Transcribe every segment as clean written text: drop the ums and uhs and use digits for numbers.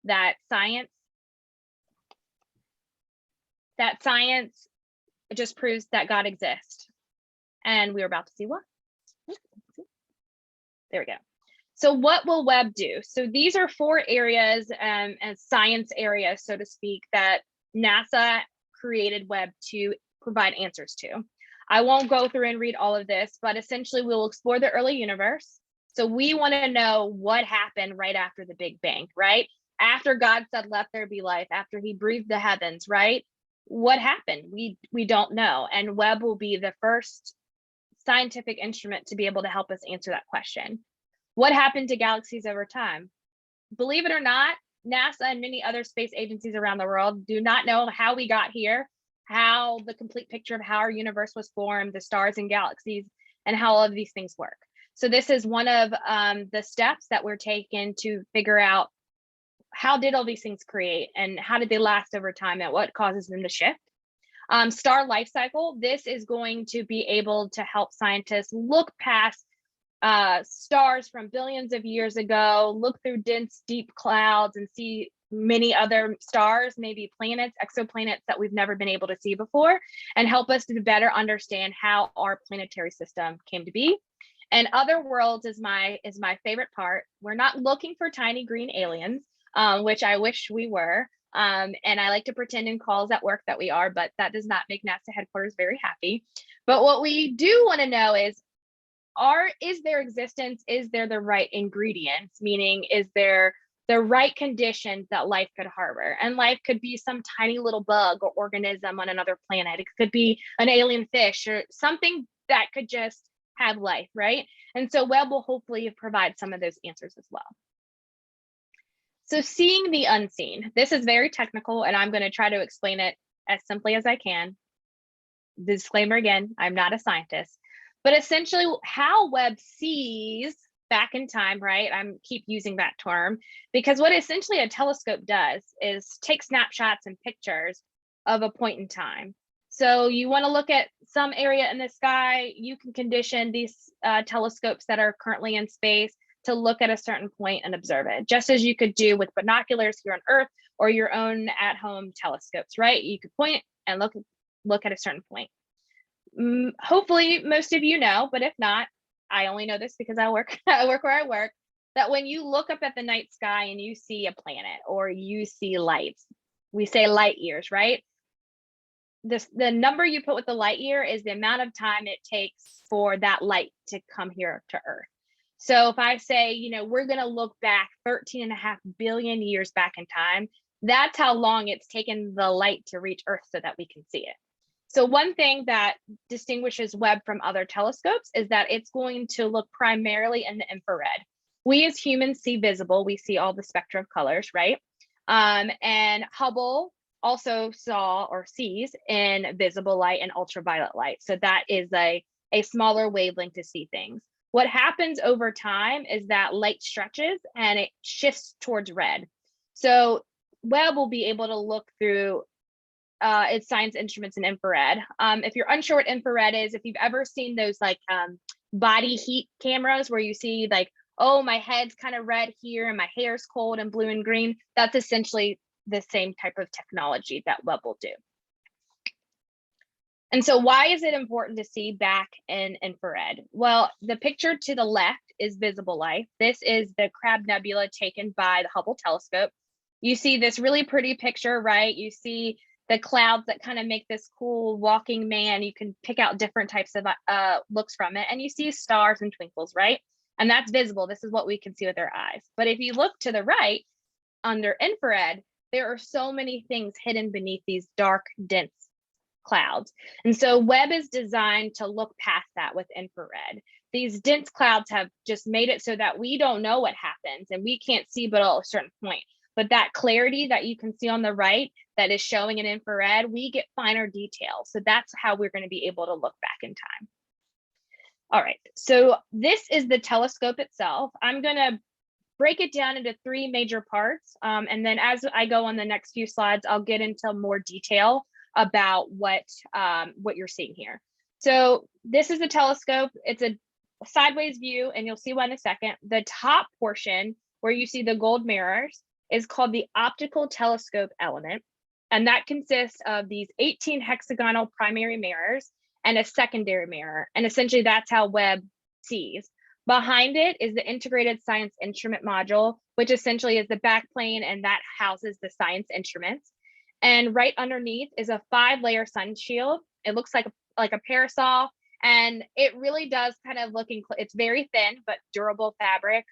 that science just proves that God exists. And we're about to see what. There we go. So what will Webb do? So these are 4 areas and science areas, so to speak, that NASA created Webb to provide answers to. I won't go through and read all of this, but essentially we'll explore the early universe. So we want to know what happened right after the Big Bang, right? After God said, let there be life, after he breathed the heavens, right? What happened? We don't know. And Webb will be the first scientific instrument to be able to help us answer that question. What happened to galaxies over time? Believe it or not, NASA and many other space agencies around the world do not know how we got here, how the complete picture of how our universe was formed, the stars and galaxies, and how all of these things work. So this is one of the steps that we're taking to figure out how did all these things create and how did they last over time and what causes them to shift. Star life cycle, this is going to be able to help scientists look past stars from billions of years ago, look through dense, deep clouds and see many other stars, maybe planets, exoplanets that we've never been able to see before, and help us to better understand how our planetary system came to be. And other worlds is my favorite part. We're not looking for tiny green aliens, which I wish we were. And I like to pretend in calls at work that we are, but that does not make NASA headquarters very happy. But what we do want to know is their existence, is there the right ingredients? Meaning, is there the right conditions that life could harbor? And life could be some tiny little bug or organism on another planet. It could be an alien fish or something that could just have life, right? And so Webb will hopefully provide some of those answers as well. So seeing the unseen, this is very technical and I'm going to try to explain it as simply as I can. Disclaimer again, I'm not a scientist, but essentially how Webb sees back in time, right? I keep using that term because what essentially a telescope does is take snapshots and pictures of a point in time. So you want to look at some area in the sky, you can condition these telescopes that are currently in space to look at a certain point and observe it, just as you could do with binoculars here on Earth or your own at-home telescopes, right? You could point and look at a certain point. Hopefully most of you know, but if not, I only know this because I work where I work, that when you look up at the night sky and you see a planet or you see lights, we say light years, right? The number you put with the light year is the amount of time it takes for that light to come here to Earth. So if I say, you know, we're going to look back 13.5 billion years back in time, that's how long it's taken the light to reach Earth so that we can see it. So one thing that distinguishes Webb from other telescopes is that it's going to look primarily in the infrared. We as humans see visible, we see all the spectra of colors, right? And Hubble also saw or sees in visible light and ultraviolet light. So that is a smaller wavelength to see things. What happens over time is that light stretches and it shifts towards red. So Webb will be able to look through its science instruments in infrared. If you're unsure what infrared is, if you've ever seen those like body heat cameras where you see like, oh, my head's kind of red here and my hair's cold and blue and green, that's essentially the same type of technology that Webb will do. And so why is it important to see back in infrared? Well, the picture to the left is visible light. This is the Crab Nebula taken by the Hubble telescope. You see this really pretty picture, right? You see the clouds that kind of make this cool walking man. You can pick out different types of looks from it. And you see stars and twinkles, right? And that's visible. This is what we can see with our eyes. But if you look to the right, under infrared, there are so many things hidden beneath these dark, dense clouds. And so Webb is designed to look past that with infrared. These dense clouds have just made it so that we don't know what happens and we can't see but at a certain point. But that clarity that you can see on the right that is showing in infrared, we get finer details. So that's how we're going to be able to look back in time. All right, so this is the telescope itself. I'm going to break it down into 3 major parts. And then as I go on the next few slides, I'll get into more detail about what you're seeing here. So this is a telescope. It's a sideways view, and you'll see why in a second. The top portion where you see the gold mirrors is called the optical telescope element. And that consists of these 18 hexagonal primary mirrors and a secondary mirror. And essentially that's how Webb sees. Behind it is the integrated science instrument module, which essentially is the backplane, and that houses the science instruments. And right underneath is a 5-layer sun shield. It looks like a parasol, and it really does kind of look, it's very thin, but durable fabric.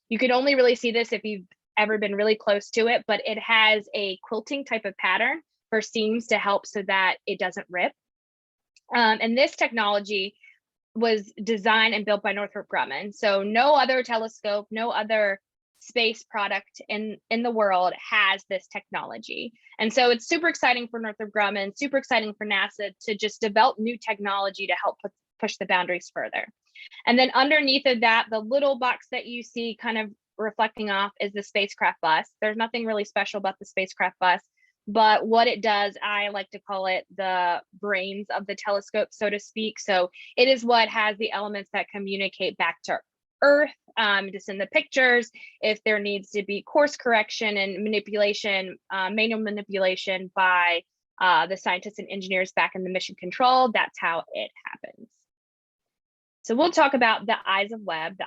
You could only really see this if you've ever been really close to it, but it has a quilting type of pattern for seams to help so that it doesn't rip. And this technology was designed and built by Northrop Grumman. So no other telescope, no other space product in the world has this technology. And so it's super exciting for Northrop Grumman, super exciting for NASA to just develop new technology to help push the boundaries further. And then underneath of that, the little box that you see kind of reflecting off is the spacecraft bus. There's nothing really special about the spacecraft bus, but what it does, I like to call it the brains of the telescope, so to speak. So it is what has the elements that communicate back to Earth, just in the pictures. If there needs to be course correction and manipulation, manual manipulation by the scientists and engineers back in the mission control, that's how it happens. So we'll talk about the eyes of Webb, the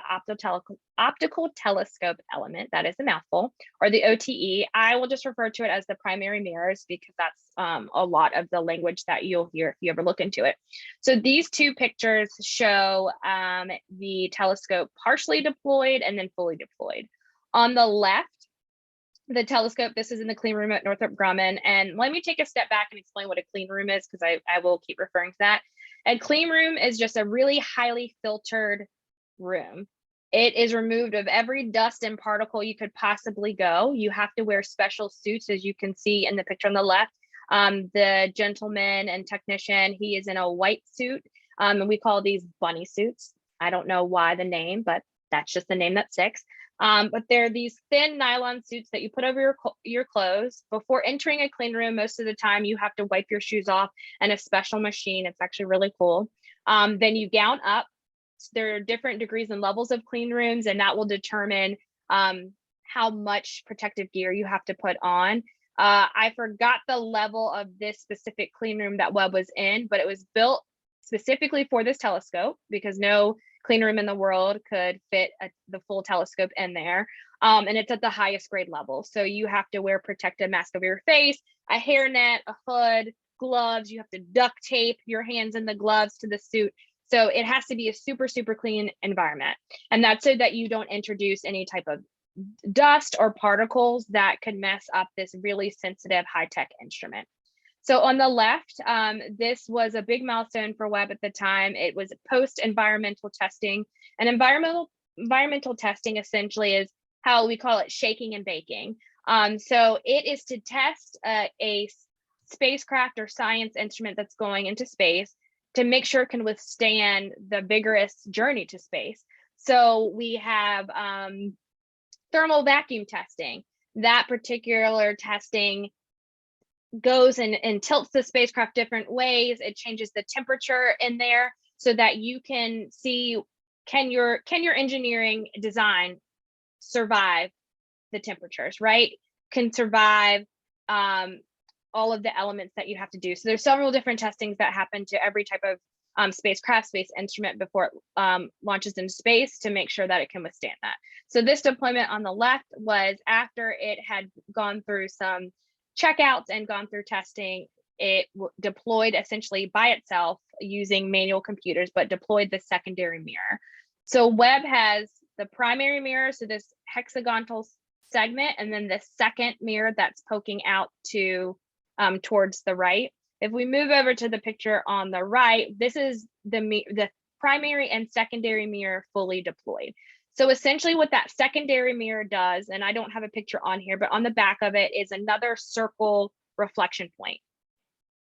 optical telescope element, that is a mouthful, or the OTE. I will just refer to it as the primary mirrors because that's a lot of the language that you'll hear if you ever look into it. So these two pictures show the telescope partially deployed and then fully deployed. On the left, the telescope, this is in the clean room at Northrop Grumman. And let me take a step back and explain what a clean room is, because I will keep referring to that. A clean room is just a really highly filtered room. It is removed of every dust and particle you could possibly go. You have to wear special suits, as you can see in the picture on the left. The gentleman and technician, he is in a white suit, and we call these bunny suits. I don't know why the name, but that's just the name that sticks. But they're these thin nylon suits that you put over your clothes. Before entering a clean room, most of the time you have to wipe your shoes off in a special machine. It's actually really cool. Then you gown up. There are different degrees and levels of clean rooms, and that will determine how much protective gear you have to put on. I forgot the level of this specific clean room that Webb was in, but it was built specifically for this telescope because no clean room in the world could fit the full telescope in there. And it's at the highest grade level. So you have to wear protective mask over your face, a hairnet, a hood, gloves. You have to duct tape your hands in the gloves to the suit. So it has to be a super, super clean environment. And that's so that you don't introduce any type of dust or particles that could mess up this really sensitive high-tech instrument. So on the left, this was a big milestone for Webb at the time. It was post-environmental testing. And environmental testing essentially is how we call it shaking and baking. So it is to test a spacecraft or science instrument that's going into space to make sure it can withstand the vigorous journey to space. So we have thermal vacuum testing. That particular testing goes and tilts the spacecraft different ways. It changes the temperature in there so that you can see, can your engineering design survive the temperatures, right? Can survive all of the elements that you have to do. So there's several different testings that happen to every type of spacecraft, space instrument before it launches into space to make sure that it can withstand that. So this deployment on the left was after it had gone through some checkouts and gone through testing. It deployed essentially by itself using manual computers, but deployed the secondary mirror. So Webb has the primary mirror, so this hexagonal segment, and then the second mirror that's poking out to towards the right. If we move over to the picture on the right, this is the primary and secondary mirror fully deployed. So essentially what that secondary mirror does, and I don't have a picture on here, but on the back of it is another circle reflection point.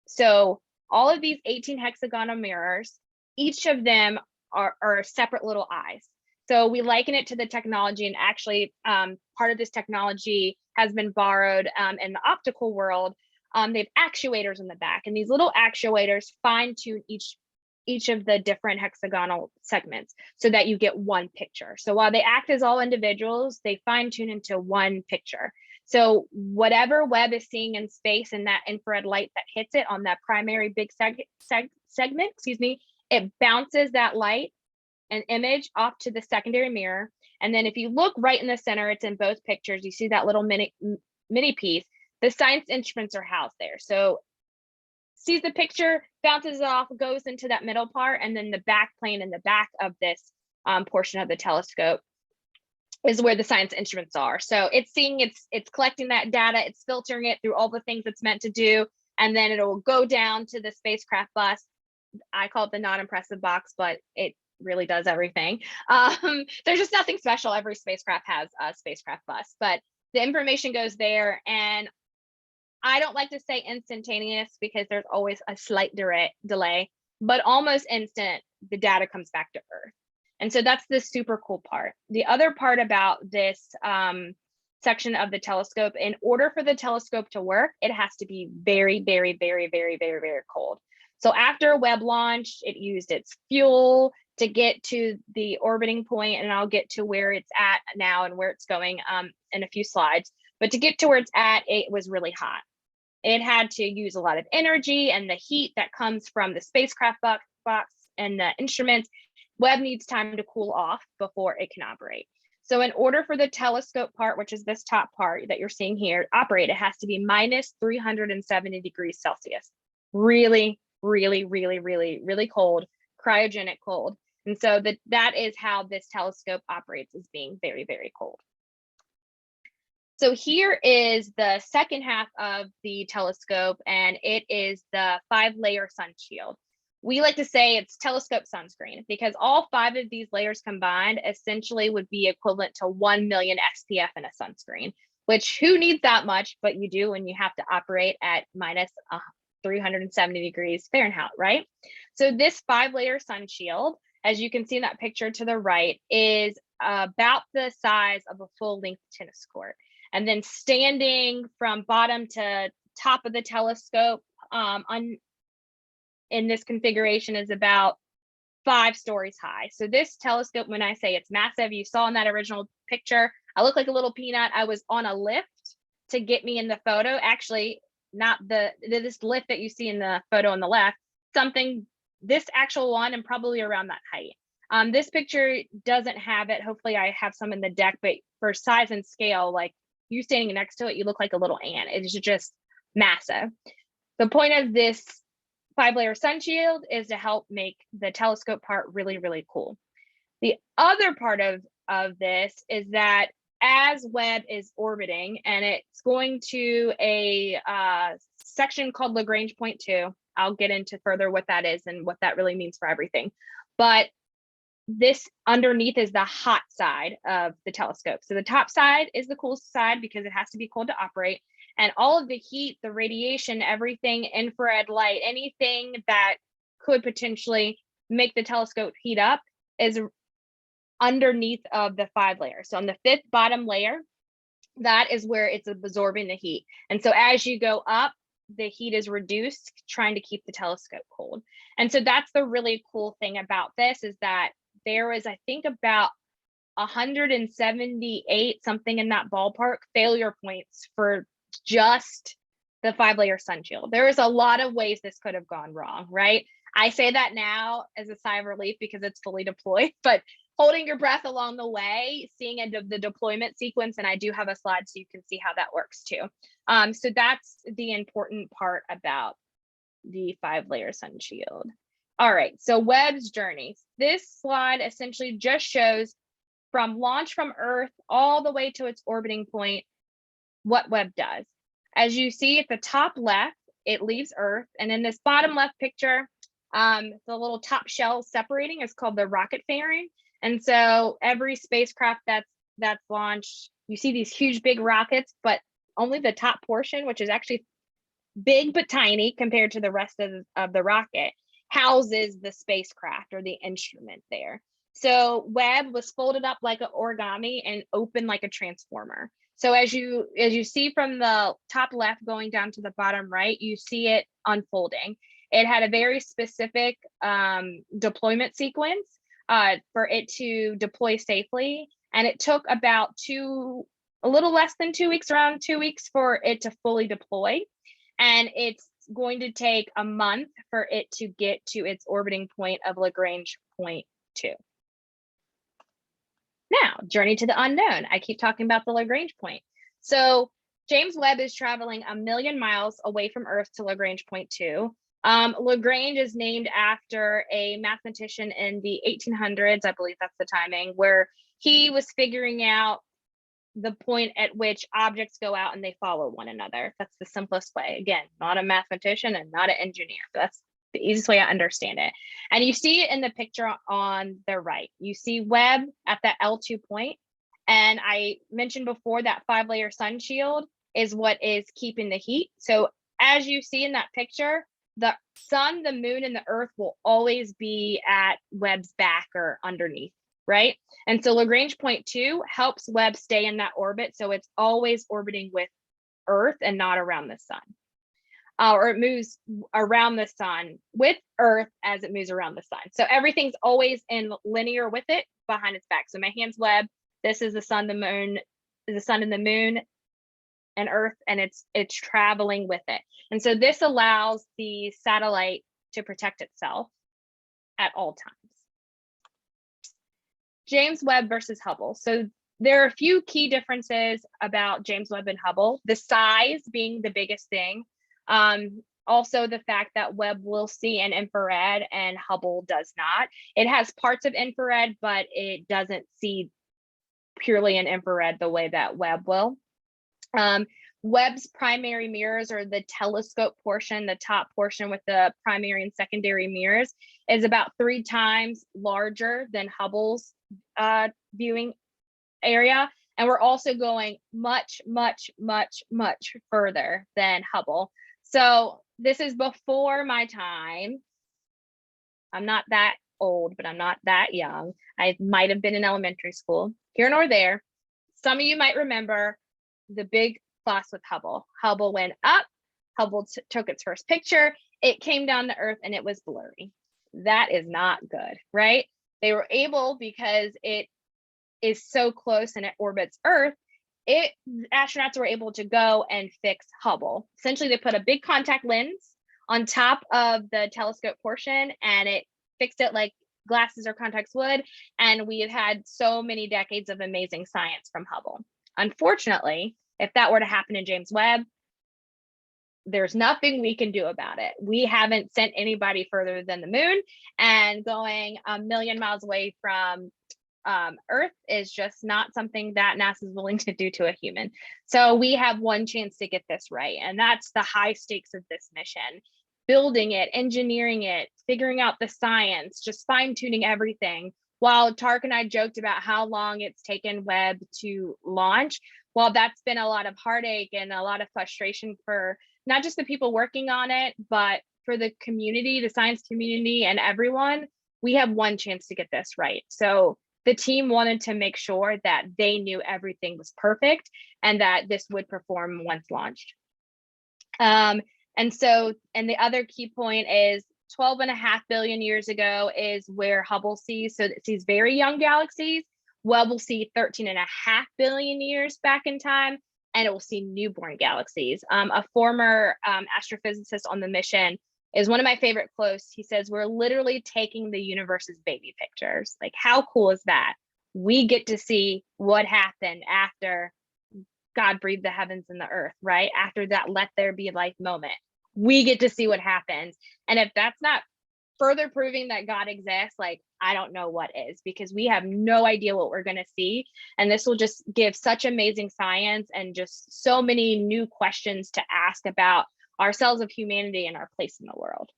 So all of these 18 hexagonal mirrors, each of them are separate little eyes. So we liken it to the technology, and actually part of this technology has been borrowed in the optical world. They have actuators in the back, and these little actuators fine tune each of the different hexagonal segments so that you get one picture. So while they act as all individuals, they fine tune into one picture. So whatever Webb is seeing in space and that infrared light that hits it on that primary big segment, excuse me, it bounces that light and image off to the secondary mirror. And then if you look right in the center, it's in both pictures, you see that little mini piece. The science instruments are housed there. So sees the picture, bounces it off, goes into that middle part, and then the back plane in the back of this portion of the telescope is where the science instruments are. So it's seeing, it's collecting that data, it's filtering it through all the things it's meant to do, and then it will go down to the spacecraft bus. I call it the non-impressive box, but it really does everything. There's just nothing special. Every spacecraft has a spacecraft bus, but the information goes there. And I don't like to say instantaneous because there's always a slight delay, but almost instant, the data comes back to Earth. And so that's the super cool part. The other part about this section of the telescope, in order for the telescope to work, it has to be very, very, very, very, very, very cold. So after Webb launched, it used its fuel to get to the orbiting point, and I'll get to where it's at now and where it's going in a few slides. But to get to where it's at, it was really hot. It had to use a lot of energy, and the heat that comes from the spacecraft box and the instruments, Webb needs time to cool off before it can operate. So in order for the telescope part, which is this top part that you're seeing here, operate, it has to be minus 370 degrees Celsius. Really, really, really, really, really cold, cryogenic cold. And so that is how this telescope operates, as being very, very cold. So here is the second half of the telescope, and it is the 5-layer Sunshield. We like to say it's telescope sunscreen because all 5 of these layers combined essentially would be equivalent to 1 million SPF in a sunscreen, which who needs that much, but you do when you have to operate at minus 370 degrees Fahrenheit, right? So this 5-layer Sunshield, as you can see in that picture to the right, is about the size of a full-length tennis court. And then standing from bottom to top of the telescope in this configuration is about 5 stories high. So this telescope, when I say it's massive, you saw in that original picture, I look like a little peanut. I was on a lift to get me in the photo. Actually, not this lift that you see in the photo on the left, this actual one, and probably around that height. This picture doesn't have it. Hopefully I have some in the deck, but for size and scale, like you standing next to it, you look like a little ant. It is just massive. The point of this 5-layer Sunshield is to help make the telescope part really, really cool. The other part of this is that as Webb is orbiting, and it's going to a section called Lagrange point 2. I'll get into further what that is and what that really means for everything. But this underneath is the hot side of the telescope. So the top side is the coolest side because it has to be cold to operate. And all of the heat, the radiation, everything, infrared light, anything that could potentially make the telescope heat up is underneath of the 5 layers. So on the 5th bottom layer, that is where it's absorbing the heat. And so as you go up, the heat is reduced, trying to keep the telescope cold. And so that's the really cool thing about this, is that there was, I think, about 178, something in that ballpark, failure points for just the 5-layer Sunshield. There was a lot of ways this could have gone wrong, right? I say that now as a sigh of relief because it's fully deployed, but holding your breath along the way, seeing the deployment sequence, and I do have a slide so you can see how that works too. So that's the important part about the 5-layer Sunshield. All right, so Webb's journey. This slide essentially just shows from launch from Earth all the way to its orbiting point, what Webb does. As you see at the top left, it leaves Earth, and in this bottom left picture, the little top shell separating is called the rocket fairing. And so every spacecraft that's launched, you see these huge big rockets, but only the top portion, which is actually big but tiny compared to the rest of the rocket, houses the spacecraft or the instrument there. So Webb was folded up like an origami and open like a transformer. So as you see from the top left going down to the bottom right, you see it unfolding. It had a very specific deployment sequence for it to deploy safely. And it took about 2 a little less than 2 weeks, around 2 weeks for it to fully deploy. And it's going to take a month for it to get to its orbiting point of Lagrange point 2. Now, journey to the unknown. I keep talking about the Lagrange point. So James Webb is traveling 1 million miles away from Earth to Lagrange point 2. Lagrange is named after a mathematician in the 1800s, I believe that's the timing, where he was figuring out the point at which objects go out and they follow one another. That's the simplest way. Again, not a mathematician and not an engineer, but that's the easiest way I understand it. And you see it in the picture on the right. You see Webb at that L2 point. And I mentioned before that 5-layer sun shield is what is keeping the heat. So as you see in that picture, the sun, the moon, and the Earth will always be at Webb's back or underneath, right? And so Lagrange point 2 helps Webb stay in that orbit. So it's always orbiting with Earth and not around the sun. Or it moves around the sun with Earth as it moves around the sun. So everything's always in linear with it behind its back. So my hand's Webb, this is the sun, the moon, the sun and the moon and Earth, and it's traveling with it. And so this allows the satellite to protect itself at all times. James Webb versus Hubble. So there are a few key differences about James Webb and Hubble, the size being the biggest thing. Also the fact that Webb will see in infrared and Hubble does not. It has parts of infrared, but it doesn't see purely in infrared the way that Webb will. Webb's primary mirrors, or the telescope portion, the top portion with the primary and secondary mirrors, is about 3 times larger than Hubble's viewing area. And we're also going much, much, much, much further than Hubble. So this is before my time. I'm not that old, but I'm not that young. I might have been in elementary school, here nor there. Some of you might remember the big fuss with Hubble. Hubble went up, Hubble took its first picture, it came down to Earth and it was blurry. That is not good, right? They were able, because it is so close and it orbits Earth, astronauts were able to go and fix Hubble. Essentially, they put a big contact lens on top of the telescope portion and it fixed it like glasses or contacts would. And we have had so many decades of amazing science from Hubble. Unfortunately, if that were to happen in James Webb, there's nothing we can do about it. We haven't sent anybody further than the moon, and going 1 million miles away from Earth is just not something that NASA is willing to do to a human. So we have one chance to get this right. And that's the high stakes of this mission. Building it, engineering it, figuring out the science, just fine tuning everything. While Tarik and I joked about how long it's taken Webb to launch, well, that's been a lot of heartache and a lot of frustration for not just the people working on it, but for the community, the science community, and everyone. We have one chance to get this right. So the team wanted to make sure that they knew everything was perfect and that this would perform once launched. And the other key point is 12.5 billion years ago is where Hubble sees. So it sees very young galaxies. Webb will see 13.5 billion years back in time, and it will see newborn galaxies. A former astrophysicist on the mission is one of my favorite quotes. He says, "We're literally taking the universe's baby pictures." Like, how cool is that? We get to see what happened after God breathed the heavens and the earth, right? After that let there be life moment. We get to see what happens. And if that's not further proving that God exists, like, I don't know what is, because we have no idea what we're going to see. And this will just give such amazing science and just so many new questions to ask about ourselves, of humanity, and our place in the world.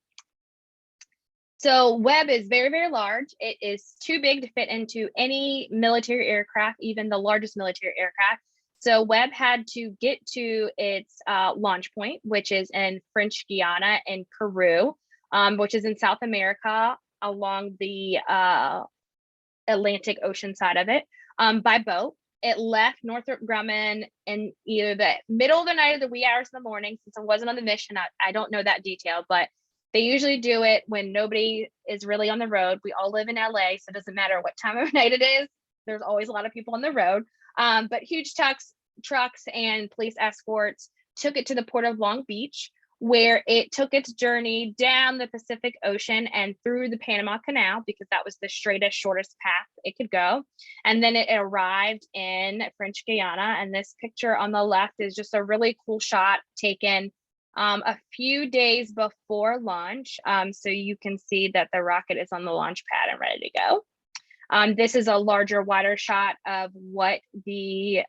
So Webb is very, very large. It is too big to fit into any military aircraft, even the largest military aircraft. So Webb had to get to its launch point, which is in French Guiana in Kourou, which is in South America along the Atlantic Ocean side of it, by boat. It left Northrop Grumman in either the middle of the night or the wee hours in the morning. Since I wasn't on the mission, I don't know that detail, but they usually do it when nobody is really on the road. We all live in LA, so it doesn't matter what time of night it is. There's always a lot of people on the road. But huge tucks, trucks and police escorts took it to the port of Long Beach, where it took its journey down the Pacific Ocean and through the Panama Canal, because that was the straightest, shortest path it could go. And then it arrived in French Guiana. And this picture on the left is just a really cool shot taken a few days before launch. So you can see that the rocket is on the launch pad and ready to go. This is a larger, wider shot of what the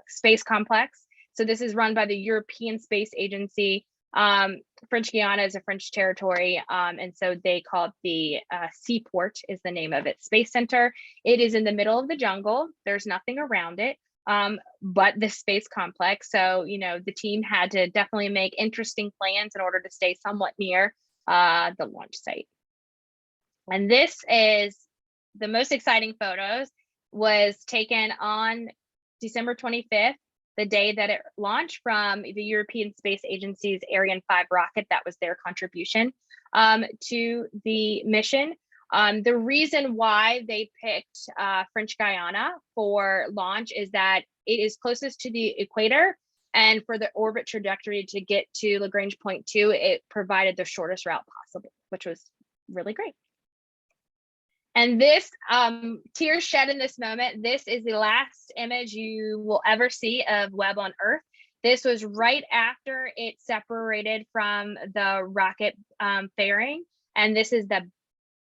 space complex. So this is run by the European Space Agency. French Guiana is a French territory, and so they call it the Seaport is the name of its space center. It is in the middle of the jungle. There's nothing around it, but the space complex. So, you know, the team had to definitely make interesting plans in order to stay somewhat near the launch site. And this is the most exciting photos was taken on December 25th. The day that it launched from the European Space Agency's Ariane 5 rocket. That was their contribution to the mission. The reason why they picked French Guiana for launch is that it is closest to the equator, and for the orbit trajectory to get to Lagrange point 2, it provided the shortest route possible, which was really great. And this, tears shed in this moment, this is the last image you will ever see of Webb on Earth. This was right after it separated from the rocket fairing. And this is the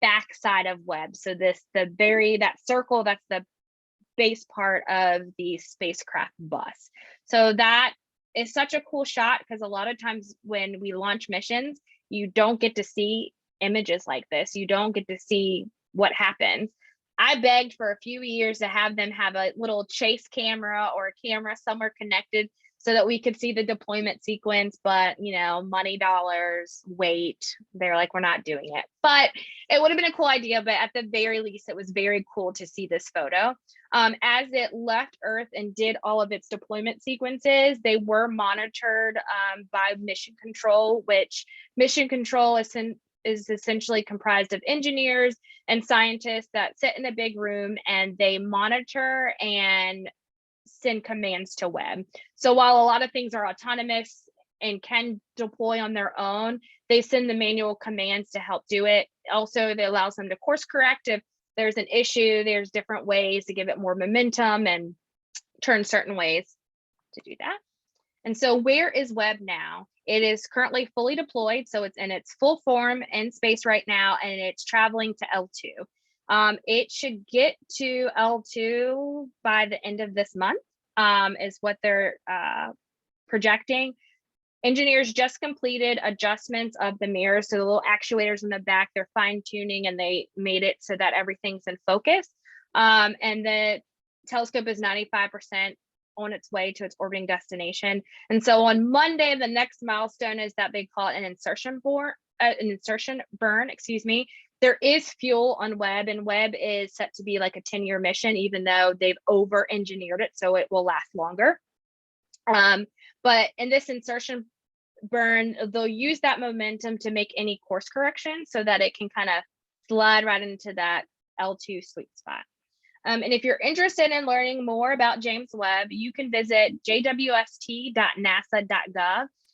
back side of Webb. So that circle, that's the base part of the spacecraft bus. So that is such a cool shot, because a lot of times when we launch missions, you don't get to see images like this. You don't get to see what happens. I begged for a few years to have them have a little chase camera or a camera somewhere connected so that we could see the deployment sequence, but you know, money, dollars, wait, they're like, we're not doing it. But it would have been a cool idea, but at the very least, it was very cool to see this photo. As it left Earth and did all of its deployment sequences, they were monitored by mission control, which mission control is essentially comprised of engineers and scientists that sit in a big room, and they monitor and send commands to Webb. So while a lot of things are autonomous and can deploy on their own, they send the manual commands to help do it. Also, it allows them to course correct if there's an issue. There's different ways to give it more momentum and turn certain ways to do that. And so where is Webb now? It is currently fully deployed, so it's in its full form in space right now, and it's traveling to L2. It should get to L2 by the end of this month, is what they're projecting. Engineers just completed adjustments of the mirrors, so the little actuators in the back, they're fine tuning, and they made it so that everything's in focus. And the telescope is 95% on its way to its orbiting destination. And so on Monday, the next milestone is that they call it an insertion burn, excuse me. There is fuel on Webb, and Webb is set to be like a 10-year mission, even though they've over-engineered it so it will last longer. But in this insertion burn, they'll use that momentum to make any course correction so that it can kind of slide right into that L2 sweet spot. And if you're interested in learning more about James Webb, you can visit jwst.nasa.gov.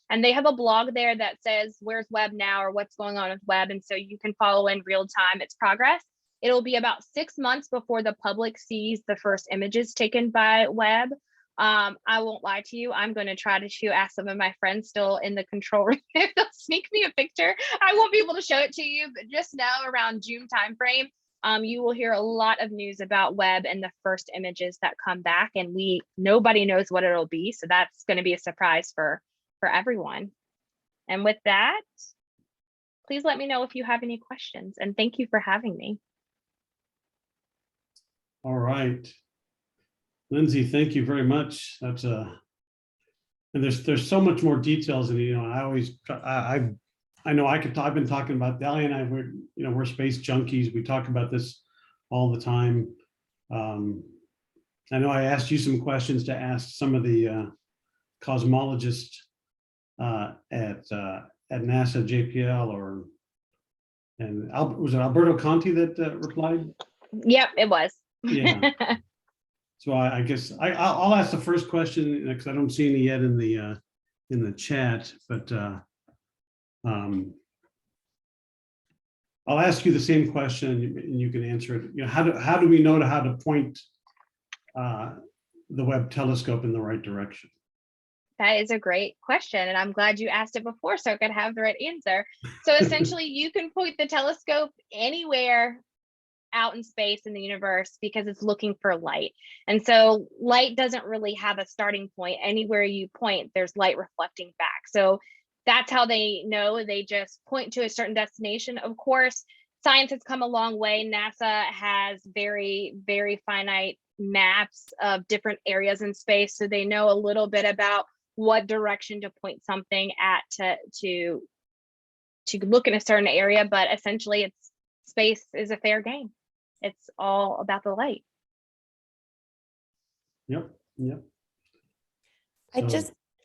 And they have a blog there that says, where's Webb now, or what's going on with Webb? And so you can follow in real time its progress. It'll be about 6 months before the public sees the first images taken by Webb. I won't lie to you. I'm going to try to ask some of my friends still in the control room if they'll sneak me a picture. I won't be able to show it to you, but just now around June timeframe, you will hear a lot of news about Webb and the first images that come back, and nobody knows what it'll be. So that's going to be a surprise for everyone. And with that, please let me know if you have any questions, and thank you for having me. All right. Lindsay, thank you very much. That's and there's so much more details, and I know I've been talking about Dahlia and I, we're space junkies. We talk about this all the time. I know I asked you some questions to ask some of the cosmologists at NASA JPL, was it Alberto Conti that replied? Yep, it was. Yeah. So I guess I'll ask the first question because I don't see any yet in the chat, but I'll ask you the same question and you can answer it. You know, how do we know how to point the Webb telescope in the right direction? That is a great question, and I'm glad you asked it before so I could have the right answer. So essentially, you can point the telescope anywhere out in space in the universe because it's looking for light. And so light doesn't really have a starting point. Anywhere you point, there's light reflecting back. So that's how they know. They just point to a certain destination. Of course, science has come a long way. NASA has very, very finite maps of different areas in space. So they know a little bit about what direction to point something at to look in a certain area, but essentially it's space is a fair game. It's all about the light. Yep.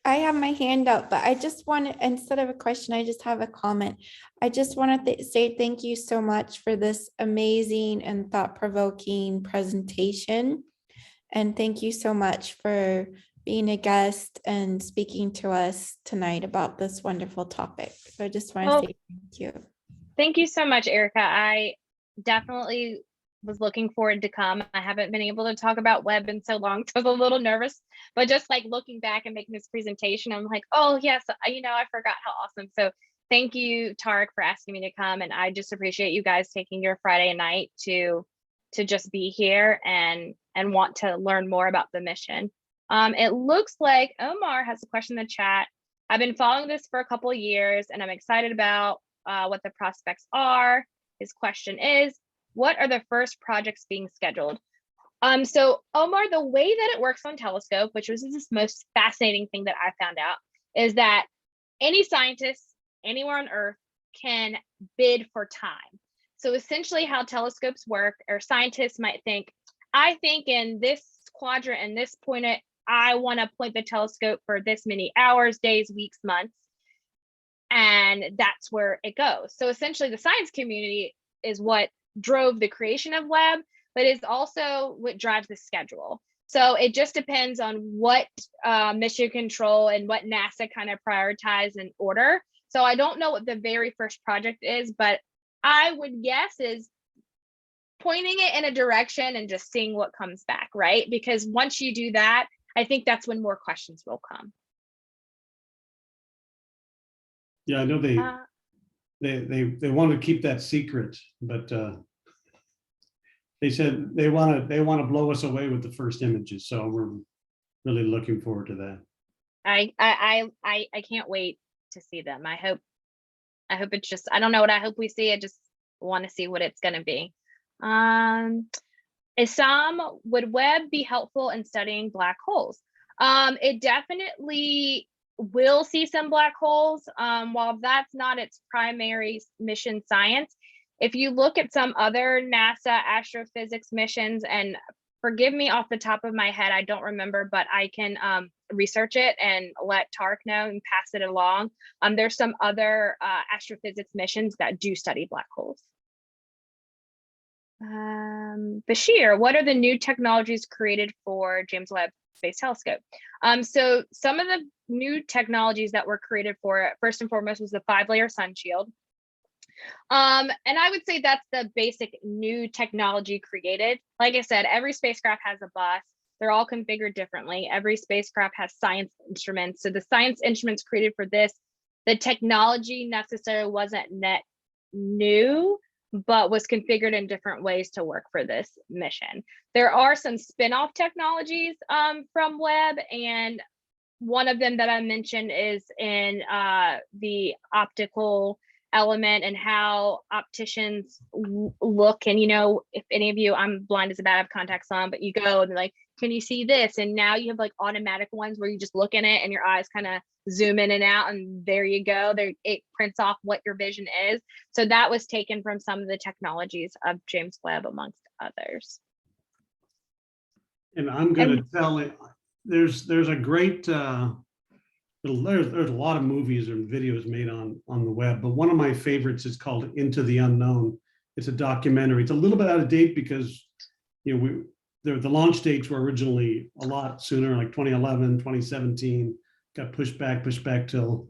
I have my hand up, but I just want to, instead of a question, I just have a comment. I just want to say thank you so much for this amazing and thought-provoking presentation. And thank you so much for being a guest and speaking to us tonight about this wonderful topic. So I just want to say thank you. Thank you so much, Erica. I definitely was looking forward to come. I haven't been able to talk about Webb in so long, so I was a little nervous, but just like looking back and making this presentation, I'm like, oh yes, I forgot how awesome. So thank you, Tarik, for asking me to come. And I just appreciate you guys taking your Friday night to just be here and want to learn more about the mission. It looks like Omar has a question in the chat. I've been following this for a couple of years and I'm excited about what the prospects are. His question is, what are the first projects being scheduled? So Omar, the way that it works on Telescope, which was this most fascinating thing that I found out, is that any scientist anywhere on Earth can bid for time. So essentially how telescopes work, or scientists might think, I think in this quadrant and this point, I want to point the telescope for this many hours, days, weeks, months, and that's where it goes. So essentially the science community is what drove the creation of Webb, but is also what drives the schedule. So it just depends on what mission control and what NASA kind of prioritize in order. So I don't know what the very first project is, but I would guess is pointing it in a direction and just seeing what comes back, right? Because once you do that, I think that's when more questions will come. Yeah, I know they want to keep that secret, but they said they want to blow us away with the first images. So we're really looking forward to that. I can't wait to see them. I hope it's just, I don't know what I hope we see. I just want to see what it's going to be. Isam, would Webb be helpful in studying black holes? It definitely will see some black holes. While that's not its primary mission science, if you look at some other NASA astrophysics missions, and forgive me off the top of my head, I don't remember, but I can research it and let Tarik know and pass it along. There's some other astrophysics missions that do study black holes. Bashir, what are the new technologies created for James Webb Space Telescope? So some of the new technologies that were created for it, first and foremost, was the 5-layer Sunshield. And I would say that's the basic new technology created. Like I said, every spacecraft has a bus. They're all configured differently. Every spacecraft has science instruments. So the science instruments created for this, the technology necessarily wasn't net new, but was configured in different ways to work for this mission. There are some spin-off technologies from Webb, and one of them that I mentioned is in the optical element and how opticians look. And, you know, if any of you, I'm blind as a bat, I have contacts on, but you go and like, can you see this? And now you have like automatic ones where you just look in it and your eyes kind of zoom in and out, and there you go. There, it prints off what your vision is. So that was taken from some of the technologies of James Webb, amongst others. And I'm going to tell it, there's a great, there's a lot of movies and videos made on the web, but one of my favorites is called Into the Unknown. It's a documentary. It's a little bit out of date because, you know, the launch dates were originally a lot sooner, like 2011, 2017, got pushed back till,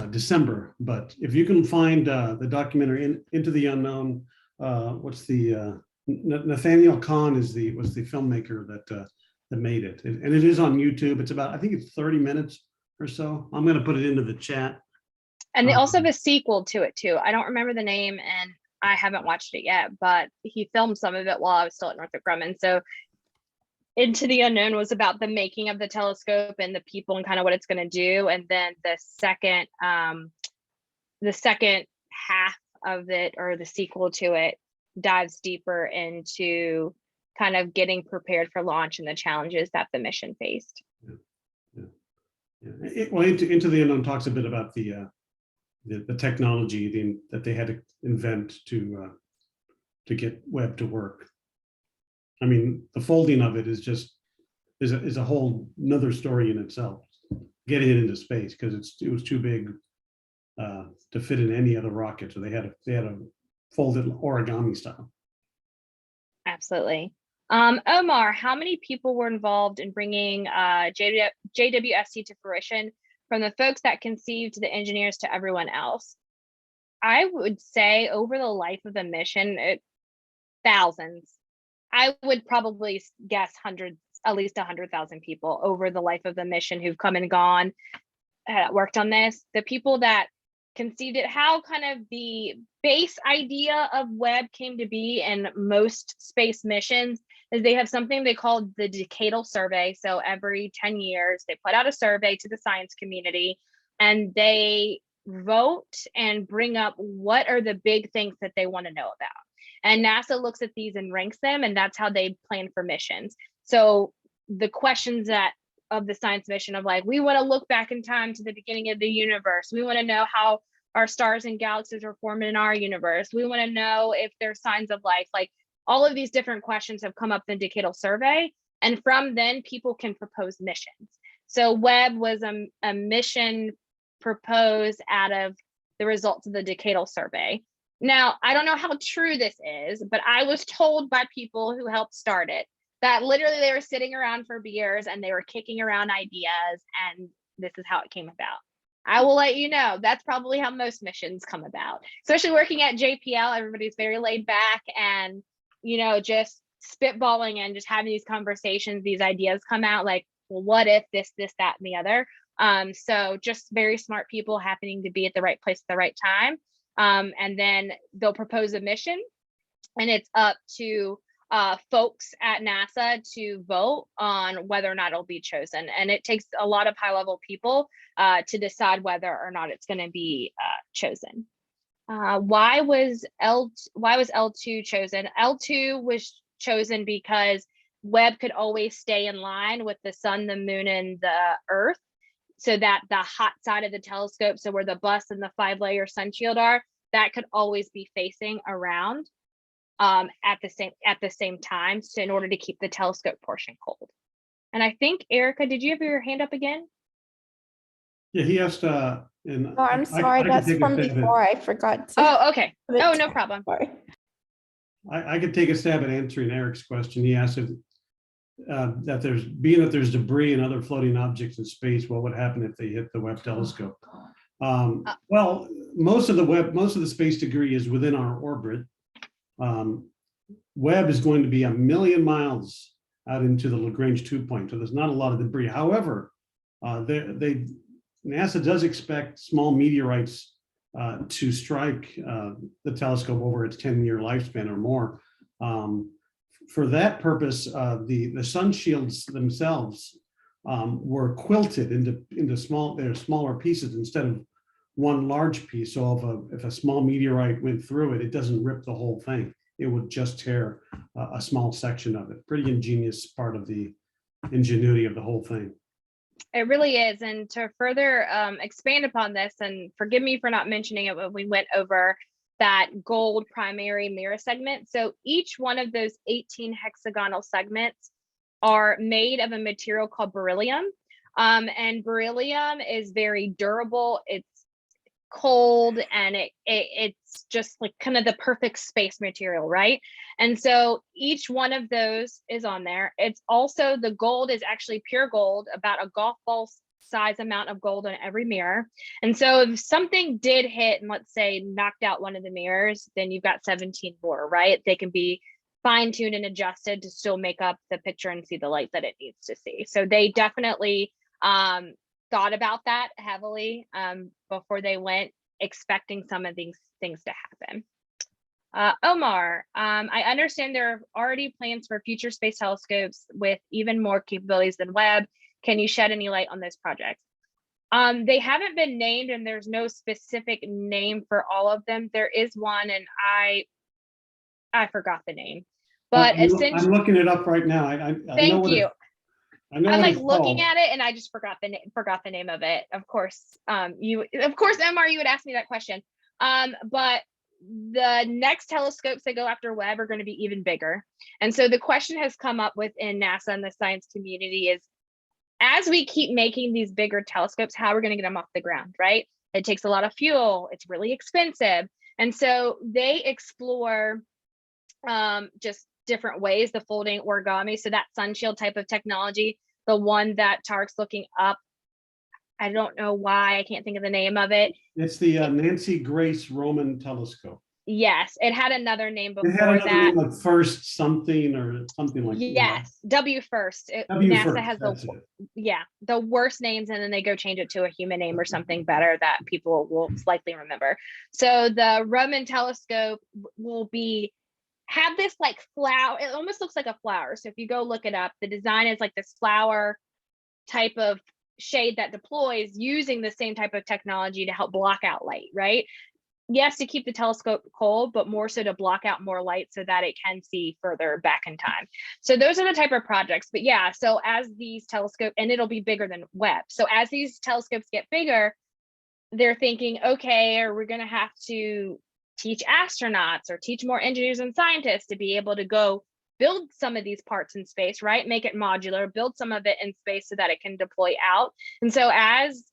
December. But if you can find the documentary Into the Unknown, Nathaniel Kahn was the filmmaker that made it, and it is on YouTube. It's about, I think it's 30 minutes or so. I'm going to put it into the chat. And they also have a sequel to it too. I don't remember the name, and I haven't watched it yet, but he filmed some of it while I was still at Northrop Grumman. So Into the Unknown was about the making of the telescope and the people and kind of what it's going to do. And then the second half of it, or the sequel to it, dives deeper into kind of getting prepared for launch and the challenges that the mission faced. Into the Unknown talks a bit about the technology that they had to invent to get Webb to work. I mean, the folding of it is a whole another story in itself. Getting it into space, because it was too big to fit in any other rocket, so they had to fold it origami style. Absolutely. Omar, how many people were involved in bringing JWST to fruition, from the folks that conceived to the engineers to everyone else? I would say over the life of the mission, thousands. I would probably guess hundreds, at least 100,000 people over the life of the mission who've come and gone, worked on this. The people that conceived it, how kind of the base idea of Webb came to be in most space missions is they have something they call the decadal survey. So every 10 years, they put out a survey to the science community, and they vote and bring up what are the big things that they want to know about. And NASA looks at these and ranks them, and that's how they plan for missions. So the questions of the science mission of, like, we want to look back in time to the beginning of the universe. We want to know how our stars and galaxies are formed in our universe. We want to know if there's signs of life. Like, all of these different questions have come up in the decadal survey. And from then, people can propose missions. So Webb was a mission proposed out of the results of the decadal survey. Now, I don't know how true this is, but I was told by people who helped start it that literally they were sitting around for beers and they were kicking around ideas, and this is how it came about. I will let you know, that's probably how most missions come about. Especially working at JPL, everybody's very laid back and, just spitballing and just having these conversations, these ideas come out like, well, what if this, that, and the other? So just very smart people happening to be at the right place at the right time. And then they'll propose a mission, and it's up to folks at NASA to vote on whether or not it'll be chosen. And it takes a lot of high-level people to decide whether or not it's going to be chosen. Why was L2 chosen? L2 was chosen because Webb could always stay in line with the sun, the moon, and the Earth, so that the hot side of the telescope, so where the bus and the 5-layer sunshield are, that could always be facing around at the same time, so in order to keep the telescope portion cold. And I think, Erica, did you have your hand up again? Yeah, he asked. Oh, I'm sorry, that's from before. I forgot to. Oh, okay. Oh, no problem. Sorry. I could take a stab at answering Eric's question. He asked if that there's debris and other floating objects in space, what would happen if they hit the Webb telescope? Well, most of the space debris is within our orbit. Webb is going to be 1 million miles out into the Lagrange 2 point, so there's not a lot of debris. However, NASA does expect small meteorites to strike the telescope over its 10-year lifespan or more. For that purpose, the Sunshields themselves were quilted into smaller pieces instead of one large piece. So if a small meteorite went through it, it doesn't rip the whole thing. It would just tear a small section of it. Pretty ingenious part of the ingenuity of the whole thing. It really is. And to further expand upon this, and forgive me for not mentioning it when we went over that gold primary mirror segment. So each one of those 18 hexagonal segments are made of a material called beryllium. And beryllium is very durable. cold, and it's just like kind of the perfect space material, right? And so each one of those is on there. It's also, the gold is actually pure gold, about a golf ball size amount of gold on every mirror. And so if something did hit and let's say knocked out one of the mirrors, then you've got 17 more, right? They can be fine-tuned and adjusted to still make up the picture and see the light that it needs to see. So they definitely thought about that heavily before they went, expecting some of these things to happen. Omar, I understand there are already plans for future space telescopes with even more capabilities than Webb. Can you shed any light on those projects? They haven't been named, and there's no specific name for all of them. There is one, and I forgot the name, but essentially, I'm looking it up right now. I thank know what you. I know I'm what like it's looking called. at it, and I just forgot the name of it. Of course, MR, you would ask me that question. But the next telescopes that go after Webb are going to be even bigger. And so the question has come up within NASA and the science community is, as we keep making these bigger telescopes, how are we going to get them off the ground, right? It takes a lot of fuel. It's really expensive. And so they explore just different ways, the folding origami. So that Sunshield type of technology, the one that Tarik's looking up, I don't know why, I can't think of the name of it. It's the Nancy Grace Roman telescope. Yes, it had another name before It had another that. name, like First something or something like that. Yes, W First. W NASA First, has that's the worst names, and then they go change it to a human name or something better that people will likely remember. So the Roman telescope will have this like flower. It almost looks like a flower. So if you go look it up, the design is like this flower type of shade that deploys using the same type of technology to help block out light, right? Yes, to keep the telescope cold, but more so to block out more light so that it can see further back in time. So those are the type of projects. But yeah, so as these telescopes, and it'll be bigger than Webb. So as these telescopes get bigger, they're thinking, okay, are we going to have to teach astronauts or teach more engineers and scientists to be able to go build some of these parts in space, right? Make it modular, build some of it in space so that it can deploy out. And so as,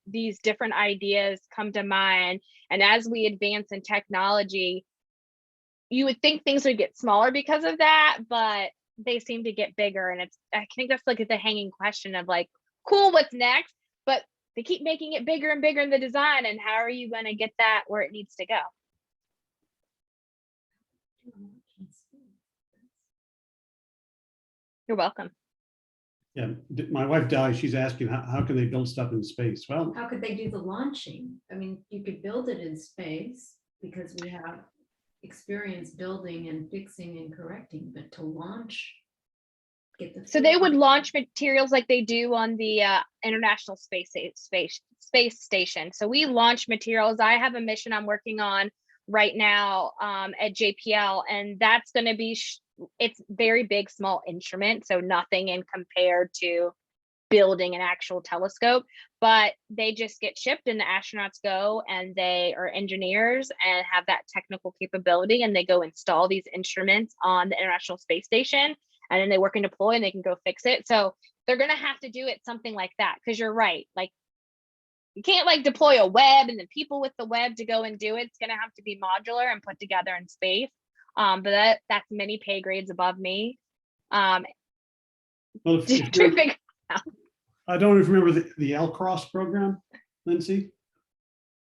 these different ideas come to mind, and as we advance in technology, you would think things would get smaller because of that, but they seem to get bigger. And I think that's like the hanging question of like, cool, what's next? But they keep making it bigger and bigger in the design. And how are you going to get that where it needs to go? You're welcome. Yeah, my wife Dali, she's asking how can they build stuff in space? Well, how could they do the launching? I mean, you could build it in space because we have experience building and fixing and correcting, but to launch, so they would launch materials like they do on the International Space Station. So we launch materials. I have a mission I'm working on right now at JPL, and that's going to be it's very big, small instrument, so nothing in compared to building an actual telescope, but they just get shipped and the astronauts go and they are engineers and have that technical capability, and they go install these instruments on the International Space Station, and then they work and deploy and they can go fix it. So they're going to have to do it something like that, because you're right, like you can't like deploy a Webb and then people with the Webb to go and do it. It's going to have to be modular and put together in space. But that's many pay grades above me. well, I don't remember the L-Cross program, Lindsay?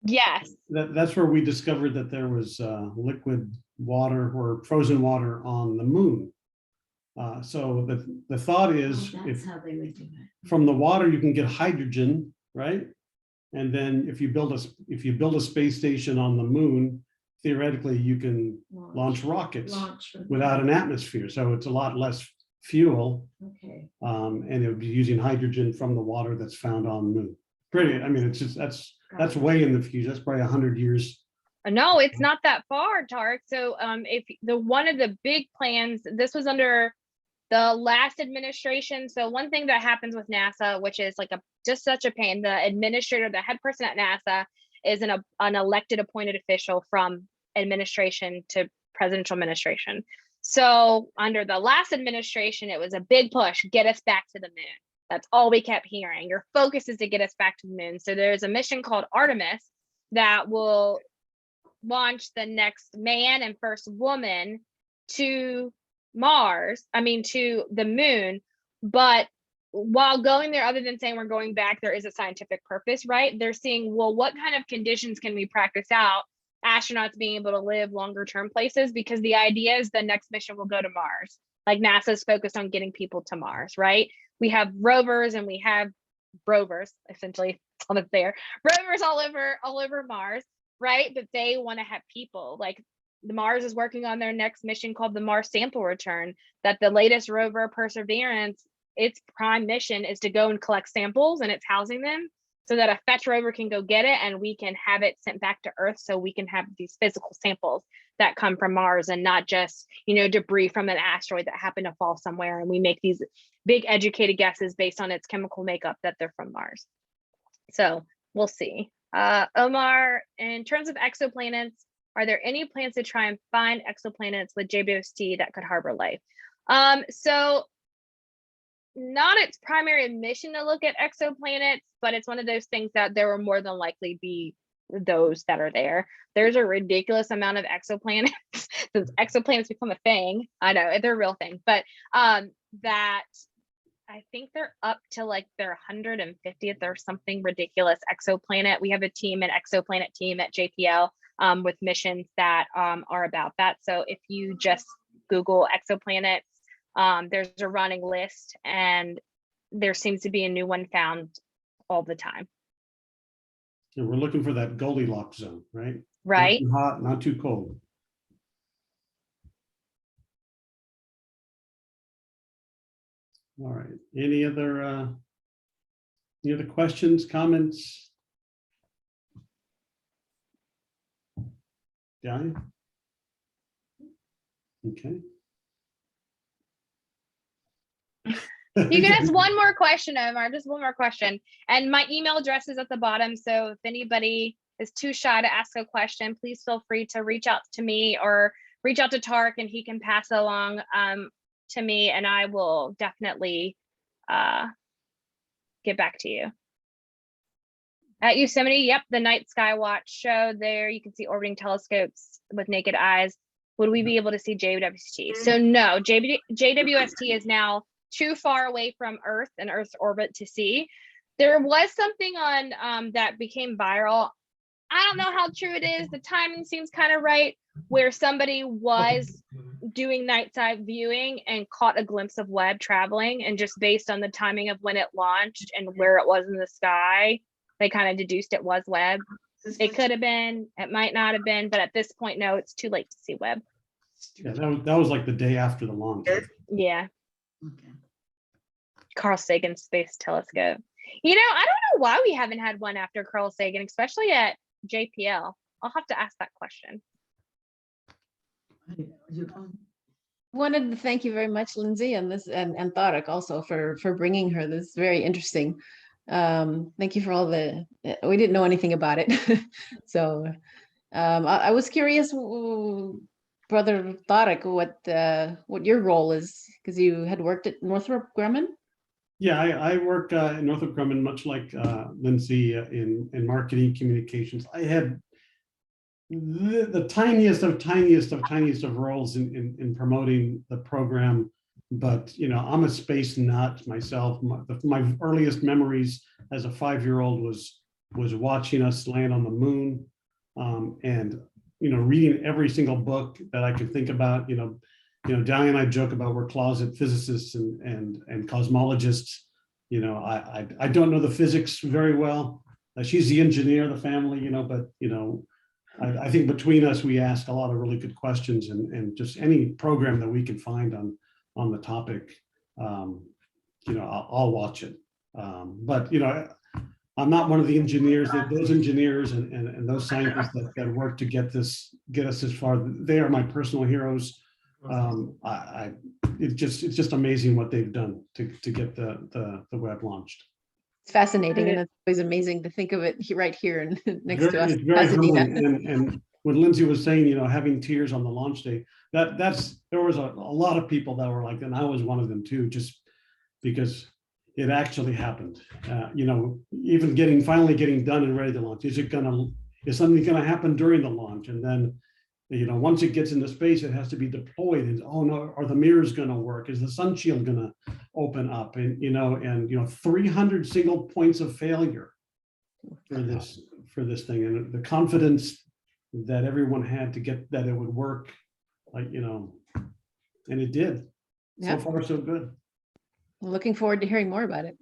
Yes. That's where we discovered that there was liquid water or frozen water on the moon. So the thought is, that's how they would do it. From the water you can get hydrogen, right? And then if you build a space station on the moon, theoretically you can launch rockets without an atmosphere. So it's a lot less fuel. Okay. And it would be using hydrogen from the water that's found on the moon. Pretty, I mean, it's just that's way in the future. That's probably 100 years. No, it's not that far, Tarik. So if one of the big plans, this was under the last administration. So one thing that happens with NASA, which is like just such a pain, the administrator, the head person at NASA is an elected appointed official from administration to presidential administration. So under the last administration, it was a big push, get us back to the moon. That's all we kept hearing. Your focus is to get us back to the moon. So there's a mission called Artemis that will launch the next man and first woman to Mars, to the moon. But while going there, other than saying we're going back, there is a scientific purpose, right? They're seeing, well, what kind of conditions can we practice out astronauts being able to live longer term places? Because the idea is the next mission will go to Mars. Like NASA's focused on getting people to Mars, right? We have rovers and we have rovers, essentially, all that's there. Rovers all over Mars, right? But they want to have people. Like the Mars is working on their next mission called the Mars Sample Return, that the latest rover, Perseverance, its prime mission is to go and collect samples, and it's housing them so that a fetch rover can go get it and we can have it sent back to Earth, so we can have these physical samples that come from Mars and not just, debris from an asteroid that happened to fall somewhere, and we make these big educated guesses based on its chemical makeup that they're from Mars. So we'll see. Omar, in terms of exoplanets, are there any plans to try and find exoplanets with JWST that could harbor life? So not its primary mission to look at exoplanets, but it's one of those things that there will more than likely be those that are there. There's a ridiculous amount of exoplanets since exoplanets become a thing. I know they're a real thing, but that I think they're up to like their 150th or something ridiculous exoplanet. We have a team, an exoplanet team at JPL with missions that are about that. So if you just Google exoplanets, there's a running list, and there seems to be a new one found all the time. And we're looking for that Goldilocks zone, right? Right. Not too hot, not too cold. All right. Any other questions, comments? Yeah. Okay. You can ask one more question, Omar, just one more question. And my email address is at the bottom. So if anybody is too shy to ask a question, please feel free to reach out to me or reach out to Tarik, and he can pass it along to me, and I will definitely get back to you. At Yosemite, yep, the night sky watch show there. You can see orbiting telescopes with naked eyes. Would we be able to see JWST? So no, JWST is now too far away from Earth and Earth's orbit to see. There was something on that became viral. I don't know how true it is. The timing seems kind of right, where somebody was doing night side viewing and caught a glimpse of Webb traveling, and just based on the timing of when it launched and where it was in the sky, they kind of deduced it was Webb. It could have been, it might not have been, but at this point, no, it's too late to see Webb. Yeah, that was like the day after the launch. Yeah. Okay. Carl Sagan Space Telescope. I don't know why we haven't had one after Carl Sagan, especially at JPL. I'll have to ask that question. Wanted to thank you very much, Lindsay, and Tarik also for bringing her. This is very interesting. Thank you for all we didn't know anything about it. So I was curious, Brother Tarik, what your role is, because you had worked at Northrop Grumman. Yeah, I work in Northrop Grumman, much like Lindsay, in marketing communications. I had the tiniest of roles in promoting the program, but I'm a space nut myself. My earliest memories as a 5-year-old was watching us land on the moon, and reading every single book that I could think about. Dahlia and I joke about we're closet physicists and cosmologists. I don't know the physics very well. She's the engineer of the family, but I think between us we ask a lot of really good questions, and just any program that we can find on the topic, I'll watch it. But I'm not one of the engineers. Those engineers and those scientists that work to get us this far, they are my personal heroes. It's just amazing what they've done to get the Webb launched. It's fascinating, and it's always amazing to think of it right here and next to us. It's very humbling. And when Lindsay was saying, having tears on the launch day, there was a lot of people that were like, and I was one of them too, just because it actually happened. Even finally getting done and ready to launch. Is it is something going to happen during the launch? And then, once it gets into space, it has to be deployed. And oh no, are the mirrors going to work? Is the Sunshield going to open up? And 300 single points of failure for this thing, and the confidence that everyone had to get that it would work, and it did. Yeah. So far, so good. Looking forward to hearing more about it.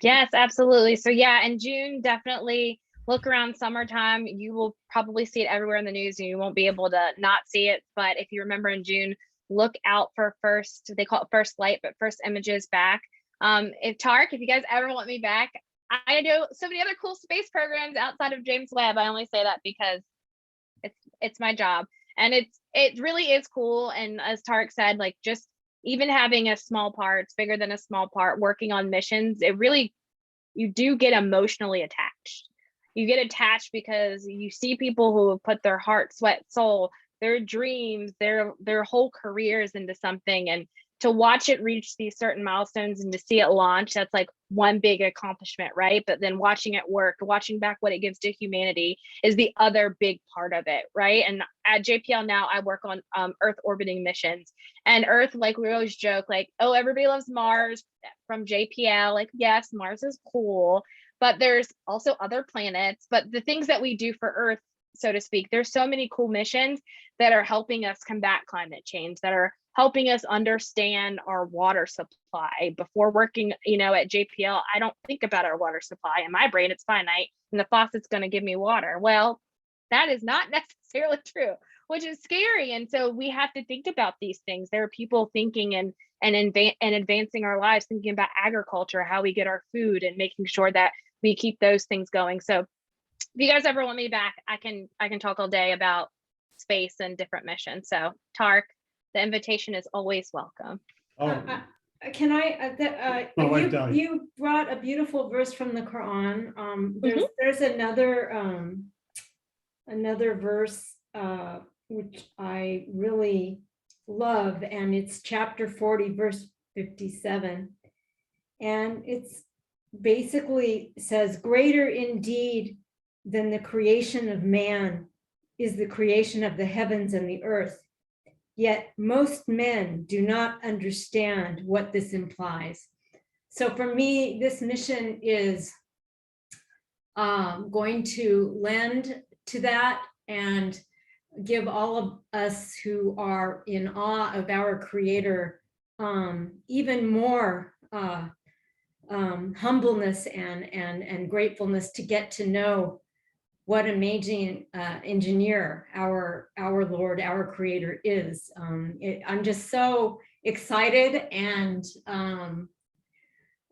Yes, absolutely. So yeah, in June, definitely look around summertime. You will probably see it everywhere in the news, and you won't be able to not see it. But if you remember in June, look out for they call it first light, but first images back. If you guys ever want me back, I know so many other cool space programs outside of James Webb. I only say that because it's my job, and it really is cool. And as Tarik said, like, just even having a small part, it's bigger than a small part, working on missions, you do get emotionally attached. You get attached because you see people who have put their heart, sweat, soul, their dreams, their whole careers into something, and to watch it reach these certain milestones and to see it launch, that's like one big accomplishment, right? But then watching it work, watching back what it gives to humanity is the other big part of it, right? And at JPL now, I work on Earth orbiting missions. And Earth, like, we always joke, like, oh, everybody loves Mars from JPL. Like, yes, Mars is cool, but there's also other planets. But the things that we do for Earth, so to speak, there's so many cool missions that are helping us combat climate change, that are helping us understand our water supply. Before working, at JPL, I don't think about our water supply. In my brain, it's finite, and the faucet's going to give me water. Well, that is not necessarily true, which is scary. And so we have to think about these things. There are people thinking and advancing our lives, thinking about agriculture, how we get our food, and making sure that we keep those things going. So if you guys ever want me back, I can talk all day about space and different missions. So Tarik, the invitation is always welcome. Oh, Can I? You brought a beautiful verse from the Quran. There's another verse which I really love, and it's chapter 40, verse 57, and it's basically says, "Greater indeed than the creation of man is the creation of the heavens and the earth. Yet most men do not understand what this implies." So for me, this mission is going to lend to that and give all of us who are in awe of our Creator even more humbleness and gratefulness to get to know what amazing engineer our Lord, our Creator is. I'm just so excited, and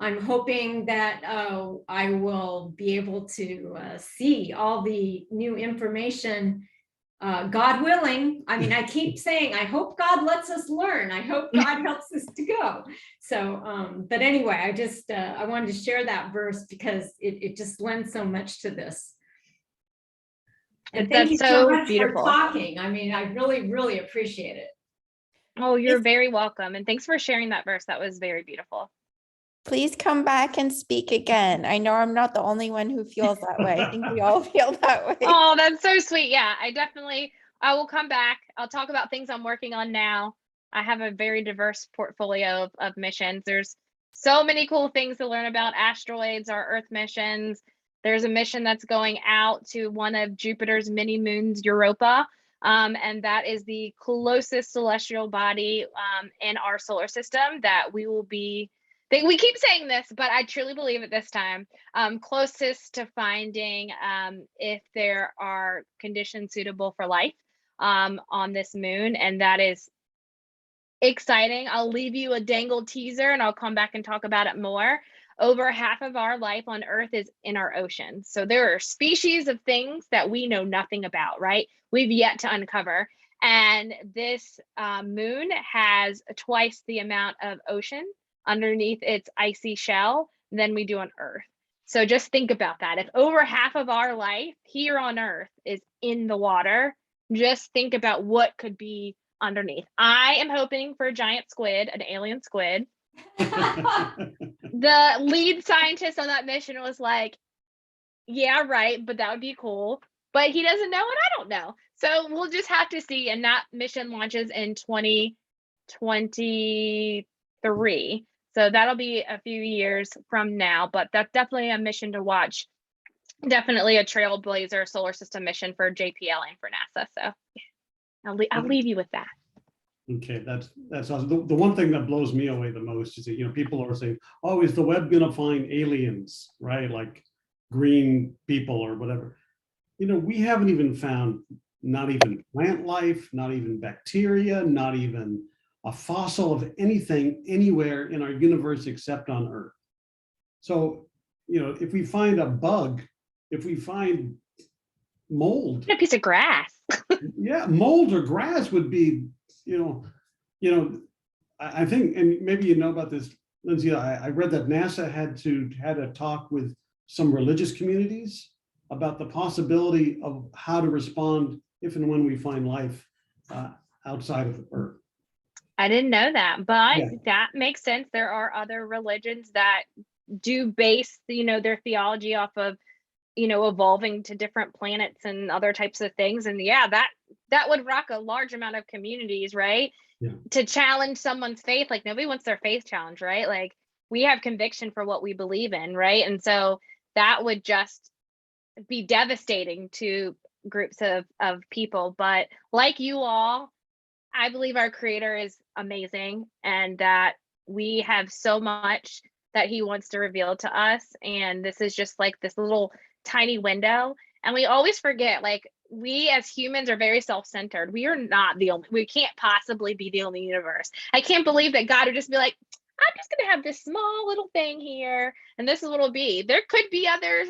I'm hoping that I will be able to see all the new information, God willing. I mean, I keep saying, I hope God lets us learn. I hope God helps us to go. So, but anyway, I wanted to share that verse because it just lends so much to this. And thank you so much beautiful for talking. I mean, I really, really appreciate it. Oh, you're very welcome. And thanks for sharing that verse. That was very beautiful. Please come back and speak again. I know I'm not the only one who feels that way. I think we all feel that way. Oh, that's so sweet. Yeah, I will come back. I'll talk about things I'm working on now. I have a very diverse portfolio of missions. There's so many cool things to learn about asteroids, our Earth missions. There's a mission that's going out to one of Jupiter's mini moons, Europa. And that is the closest celestial body in our solar system that we will be, we keep saying this, but I truly believe it this time, closest to finding if there are conditions suitable for life on this moon. And that is exciting. I'll leave you a dangled teaser and I'll come back and talk about it more. Over half of our life on Earth is in our oceans. So there are species of things that we know nothing about, right? We've yet to uncover. And this moon has twice the amount of ocean underneath its icy shell than we do on Earth. So just think about that. If over half of our life here on Earth is in the water, just think about what could be underneath. I am hoping for a giant squid, an alien squid. The lead scientist on that mission was like, yeah, right, but that would be cool. but he doesn't know and I don't know. So we'll just have to see. And that mission launches in 2023. So that'll be a few years from now, but that's definitely a mission to watch. Definitely a trailblazer solar system mission for JPL and for NASA. So I'll leave you with that. Okay, that's awesome. The one thing that blows me away the most is that, you know, people are saying, oh, is the Webb gonna find aliens, right? Like green people or whatever. You know, we haven't even found not even plant life, not even bacteria, not even a fossil of anything anywhere in our universe except on Earth. So, you know, if we find a bug, if we find mold, A piece of grass. yeah, mold or grass would be, I think, and maybe you know about this, Lindsay, I read that NASA had a talk with some religious communities about the possibility of how to respond if and when we find life outside of Earth. I didn't know that, but Yeah. that makes sense. There are other religions that do base, their theology off of, evolving to different planets and other types of things. And yeah, that would rock a large amount of communities, right? Yeah. To challenge someone's faith. Like nobody wants their faith challenged, right? Like we have conviction for what we believe in, right? And so that would just be devastating to groups of people. But like you all, I believe our creator is amazing and that we have so much that he wants to reveal to us. And this is just like this little tiny window. And we always forget, like, we as humans are very self-centered. We are not we can't possibly be the only universe. I can't believe that God would just be like, I'm just going to have this small little thing here. And this is what it'll be. There could be other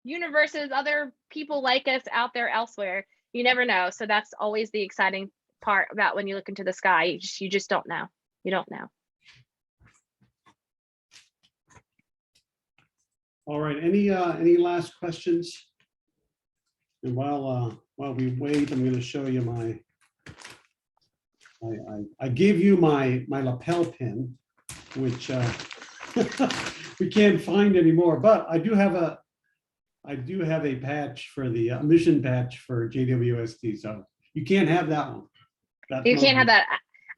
universes, other people like us out there elsewhere. You never know. So that's always the exciting part about when you look into the sky. You just don't know. You don't know. All right, any last questions? And while we wait, I'm going to show you I gave you my lapel pin, which we can't find anymore, but I do have a patch for the mission patch for JWST, so you can't have that one. You can't have that.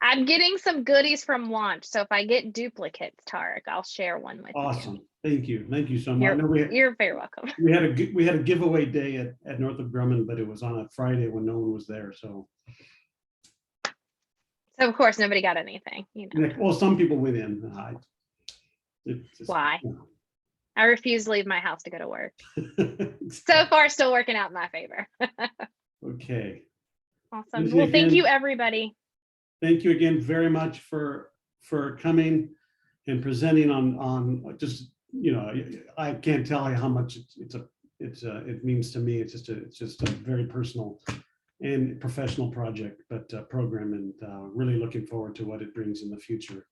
I'm getting some goodies from launch, so if I get duplicates, Tarik, I'll share one with you. Awesome. Thank you so much. You're very welcome. We had a giveaway day at Northrop Grumman, but it was on a Friday when no one was there. So of course nobody got anything. Well, some people went in. Why? I refuse to leave my house to go to work. So far, still working out in my favor. Okay. Awesome. Lindsay, Well, thank again, you, everybody. Thank you again very much for coming and presenting on just, I can't tell you how much it means to me. It's just a very personal and professional project, but program, and really looking forward to what it brings in the future.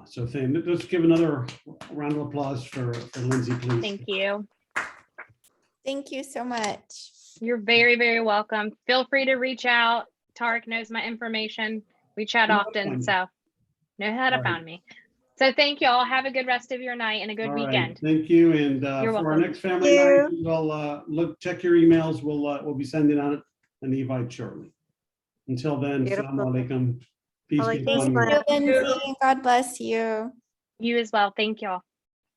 So let's give another round of applause for Lindsay, please. Thank you. Thank you so much. You're very, very welcome. Feel free to reach out. Tarik knows my information. We chat often, so know how to find me. So thank you all. Have a good rest of your night and a good weekend. Thank you. And You're for welcome. our next family night, we'll check your emails. We'll be sending out an invite shortly. Until then, Assalamu alaikum. Peace be upon you. Thank you, Lindsay. God bless you. You as well. Thank you all.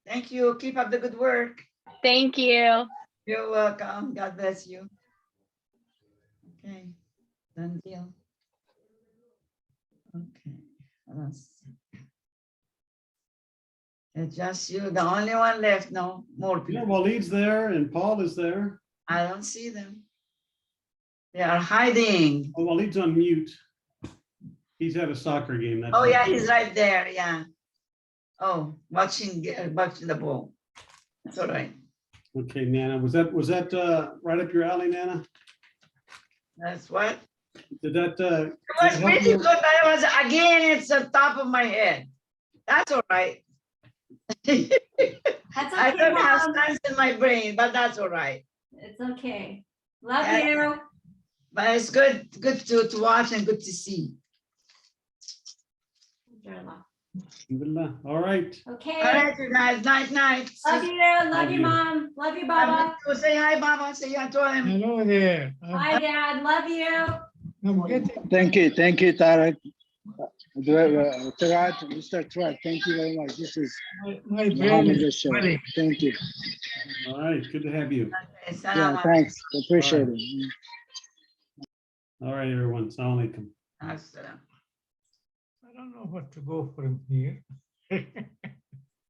Thank you. Keep up the good work. Thank you. You're welcome. God bless you. Okay, done deal. Okay, it's just you, the only one left. No more people. Yeah, Waleed's there and Paul is there. I don't see them. They are hiding. Oh, Waleed's on mute. He's at a soccer game. That's Oh yeah, he's right there. Yeah. Oh, watching the ball. That's all right. Okay, Nana, was that right up your alley, Nana? That's what? Did that? It was pretty good, but it was, again, it's the top of my head. That's all right. That's okay, I don't have Mom. sense in my brain, but that's all right. It's okay. Love Yeah. you. But it's good to watch and good to see. Inshallah. Alhamdulillah. All right. Okay. All right, you guys, night, night. Love you. Love you, you. Mom. Love you, Baba. Say hi, Baba, say hi to him. Hello there. Bye, Dad. Love you. I'm getting Thank you, Tarik. Trad, Mr. Trad, thank you very much. This is my brain Muhammad is Bashir. sweating. Thank you. All right. Good to have you. Okay, Yeah, salam thanks. Appreciate it. All right, everyone. Assalamu alaikum. alaikum. I don't know what to go from here.